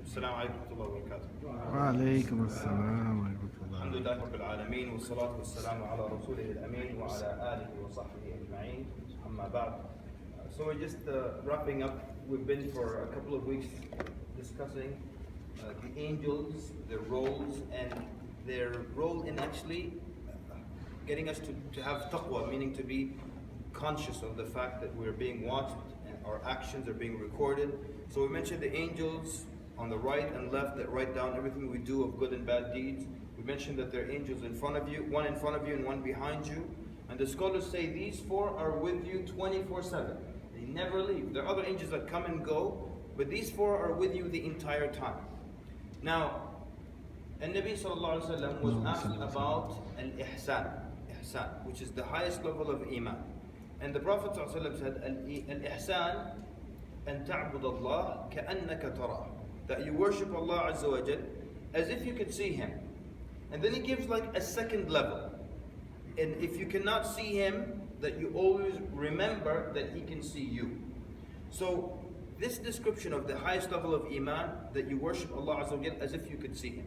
السلام عليكم ورحمة الله وبركاته. وعليكم السلام ورحمة الله. الحمد لله رب العالمين والصلاة والسلام على رسوله الأمين وعلى آله وصحبه أجمعين. أما بعد. So we're just wrapping up. We've been for a couple of weeks discussing the angels, their roles, and their role in actually getting us to have taqwa, meaning to be conscious of the fact that we're being watched and our actions are being recorded. So we mentioned the angels on the right and left that write down everything we do of good and bad deeds. We mentioned that there are angels in front of you, one in front of you and one behind you. And the scholars say these four are with you 24/7. They never leave. There are other angels that come and go, but these four are with you the entire time. Now, Nabi sallallahu alaihi wasallam was asked about ihsan, which is the highest level of iman. And the Prophet sallallahu alaihi wasallam said, al-ihsan an ta'bud Allah ka'annaka tarah. That you worship Allah Azza wa Jal as if you could see Him. And then He gives like a second level. And if you cannot see Him, that you always remember that He can see you. So this description of the highest level of iman, that you worship Allah Azza wa Jal as if you could see Him.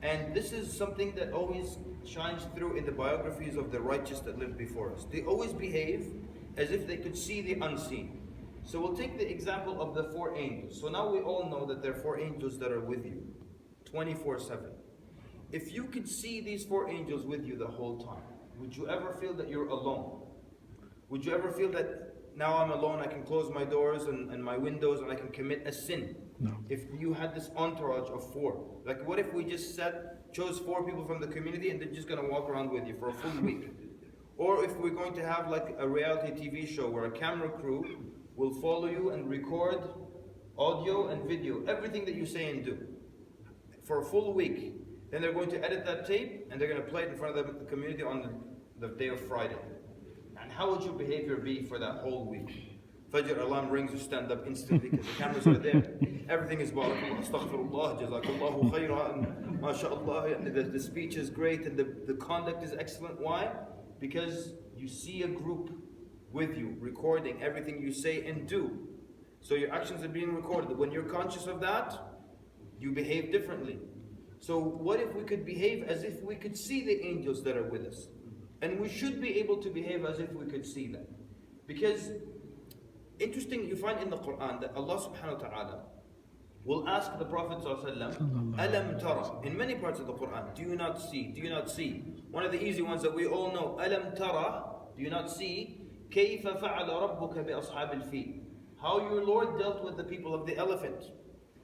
And this is something that always shines through in the biographies of the righteous that lived before us. They always behave as if they could see the unseen. So we'll take the example of the four angels. So now we all know that there are four angels that are with you 24/7. If you could see these four angels with you the whole time, would you ever feel that you're alone? Would you ever feel that now I'm alone, I can close my doors and my windows and I can commit a sin? No. If you had this entourage of four, like what if we just chose four people from the community and they're just going to walk around with you for a full week? Or if we're going to have like a reality TV show where a camera crew will follow you and record audio and video, everything that you say and do for a full week. Then they're going to edit that tape and they're going to play it in front of the community on the day of Friday. And how would your behavior be for that whole week? Fajr alarm rings, you stand up instantly because the cameras are there. Everything is barakallah, astaghfirullah, jazakallahu khayran, mashallah. The speech is great and the conduct is excellent. Why? Because you see a group with you, recording everything you say and do. So your actions are being recorded. When you're conscious of that, you behave differently. So what if we could behave as if we could see the angels that are with us? And we should be able to behave as if we could see them. Because interesting, you find in the Quran that Allah subhanahu wa ta'ala will ask the Prophet sallallahu alam tara, in many parts of the Quran, do you not see? Do you not see? One of the easy ones that we all know, alam tara, do you not see? كيف فعل ربك بأصحاب الفيل? How your Lord dealt with the people of the elephant.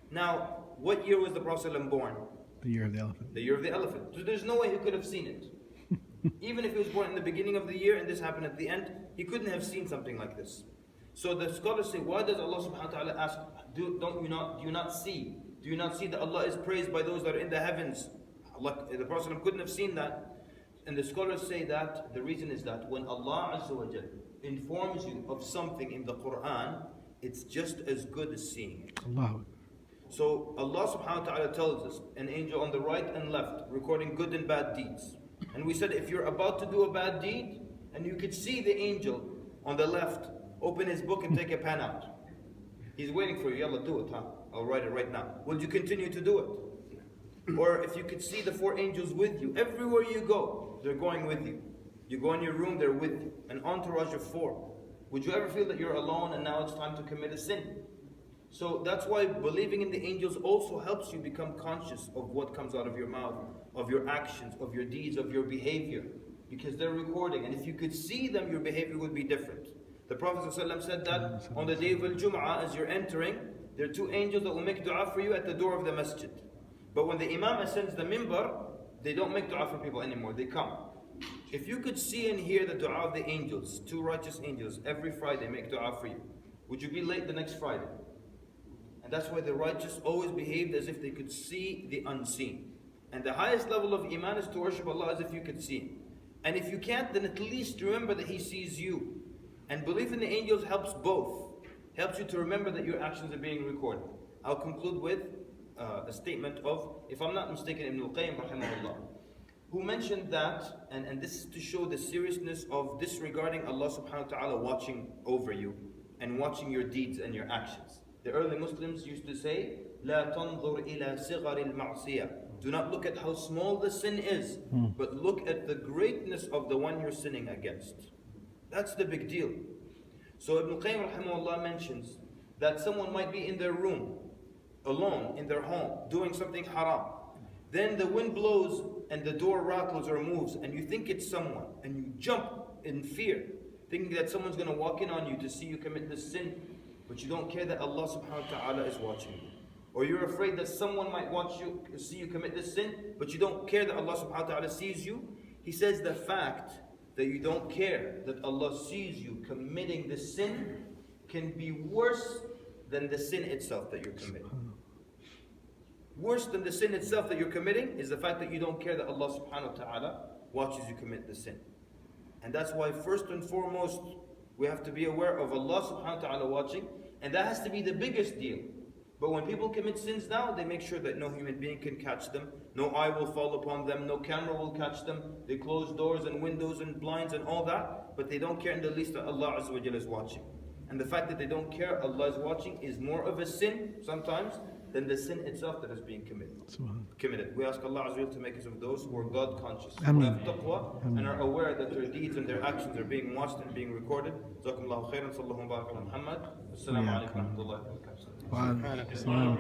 Now, what year was the Prophet ﷺ born? The year of the elephant. The year of the elephant. So there's no way he could have seen it. Even if he was born in the beginning of the year and this happened at the end, he couldn't have seen something like this. So the scholars say, why does Allah subhanahu wa ta'ala ask, do you not see? Do you not see that Allah is praised by those that are in the heavens? The Prophet ﷺ couldn't have seen that. And the scholars say that the reason is that when Allah Azza wa Jal informs you of something in the Quran, it's just as good as seeing it. Allah. So Allah subhanahu wa ta'ala tells us, an angel on the right and left, recording good and bad deeds. And we said if you're about to do a bad deed, and you could see the angel on the left, open his book and take a pen out. He's waiting for you, yalla do it, huh? I'll write it right now. Would you continue to do it? Or if you could see the four angels with you, everywhere you go, they're going with you. You go in your room, they're with you. An entourage of four. Would you ever feel that you're alone and now it's time to commit a sin? So that's why believing in the angels also helps you become conscious of what comes out of your mouth, of your actions, of your deeds, of your behavior. Because they're recording. And if you could see them, your behavior would be different. The Prophet ﷺ said that on the day of Al-Jum'ah, as you're entering, there are two angels that will make dua for you at the door of the masjid. But when the Imam ascends the mimbar, they don't make dua for people anymore, they come. If you could see and hear the dua of the angels, two righteous angels, every Friday make dua for you, would you be late the next Friday? And that's why the righteous always behaved as if they could see the unseen. And the highest level of iman is to worship Allah as if you could see Him. And if you can't, then at least remember that He sees you. And belief in the angels helps both. Helps you to remember that your actions are being recorded. I'll conclude with a statement of, if I'm not mistaken, Ibn al-Qayyim rahimahullah, who mentioned that, and this is to show the seriousness of disregarding Allah subhanahu wa ta'ala watching over you and watching your deeds and your actions. The early Muslims used to say, لا تنظر إلى صغر المعصية. Do not look at how small the sin is, but look at the greatness of the one you're sinning against. That's the big deal. So Ibn Qayyim rahimahullah mentions that someone might be in their room, alone, in their home, doing something haram. Then the wind blows and the door rattles or moves and you think it's someone and you jump in fear, thinking that someone's going to walk in on you to see you commit this sin, but you don't care that Allah subhanahu wa ta'ala is watching you. Or you're afraid that someone might watch you, see you commit this sin, but you don't care that Allah subhanahu wa ta'ala sees you. He says the fact that you don't care that Allah sees you committing the sin can be worse than the sin itself that you're committing. Worse than the sin itself that you're committing is the fact that you don't care that Allah subhanahu wa ta'ala watches you commit the sin. And that's why first and foremost we have to be aware of Allah subhanahu wa ta'ala watching, and that has to be the biggest deal. But when people commit sins now, they make sure that no human being can catch them, no eye will fall upon them, no camera will catch them. They close doors and windows and blinds and all that, but they don't care in the least that Allah Azza wa Jalla is watching. And the fact that they don't care Allah is watching is more of a sin sometimes than the sin itself that is being committed. We ask Allah Azza wa Jalla to make us of those who are God conscious, who have taqwa and are aware that their deeds and their actions are being watched and being recorded. Jazakumullahu khairan, sallallahu wa barak ala Muhammad. Assalamu alaikum wa rahmatullahi wa barakatuh. Wa alaikum assalam.